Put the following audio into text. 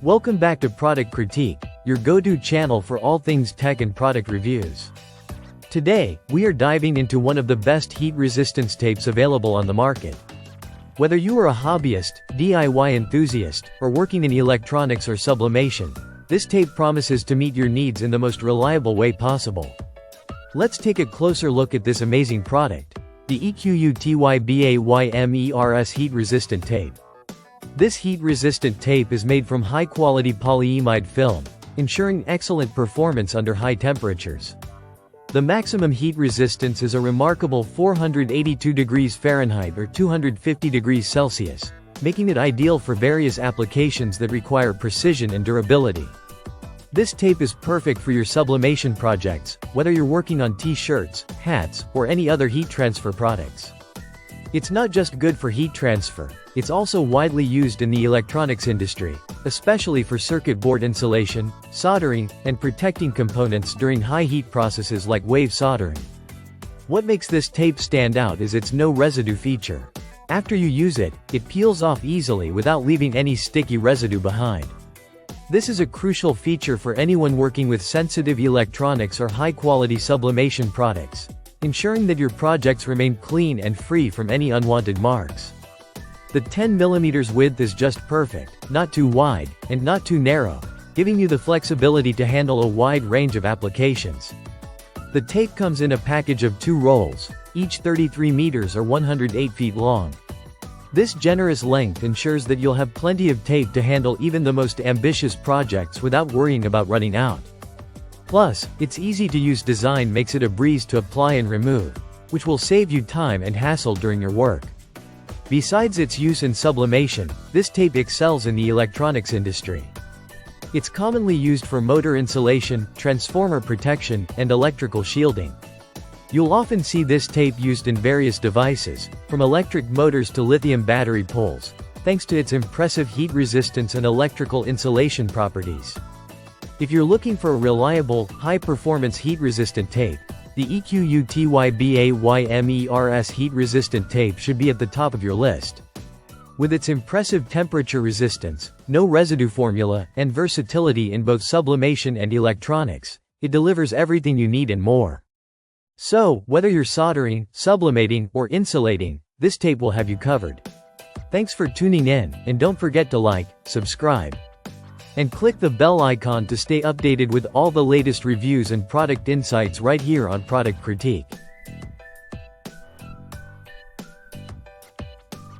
Welcome back to Product Critique, your go-to channel for all things tech and product reviews. Today, we are diving into one of the best heat resistance tapes available on the market. Whether you are a hobbyist, DIY enthusiast, or working in electronics or sublimation, this tape promises to meet your needs in the most reliable way possible. Let's take a closer look at this amazing product, the EQUTY BAYMERS heat-resistant tape. This heat-resistant tape is made from high-quality polyimide film, ensuring excellent performance under high temperatures. The maximum heat resistance is a remarkable 482 degrees Fahrenheit or 250 degrees Celsius, making it ideal for various applications that require precision and durability. This tape is perfect for your sublimation projects, whether you're working on t-shirts, hats, or any other heat transfer products. It's not just good for heat transfer, it's also widely used in the electronics industry, especially for circuit board insulation, soldering, and protecting components during high heat processes like wave soldering. What makes this tape stand out is its no residue feature. After you use it, it peels off easily without leaving any sticky residue behind. This is a crucial feature for anyone working with sensitive electronics or high-quality sublimation products, ensuring that your projects remain clean and free from any unwanted marks. The 10mm width is just perfect, not too wide, and not too narrow, giving you the flexibility to handle a wide range of applications. The tape comes in a package of 2 rolls, each 33 meters or 108 feet long. This generous length ensures that you'll have plenty of tape to handle even the most ambitious projects without worrying about running out. Plus, its easy-to-use design makes it a breeze to apply and remove, which will save you time and hassle during your work. Besides its use in sublimation, this tape excels in the electronics industry. It's commonly used for motor insulation, transformer protection, and electrical shielding. You'll often see this tape used in various devices, from electric motors to lithium battery poles, thanks to its impressive heat resistance and electrical insulation properties. If you're looking for a reliable, high-performance heat-resistant tape, the EQUTY BAYMERS heat-resistant tape should be at the top of your list. With its impressive temperature resistance, no residue formula, and versatility in both sublimation and electronics, it delivers everything you need and more. So, whether you're soldering, sublimating, or insulating, this tape will have you covered. Thanks for tuning in, and don't forget to like, subscribe, and click the bell icon to stay updated with all the latest reviews and product insights right here on Product Critique.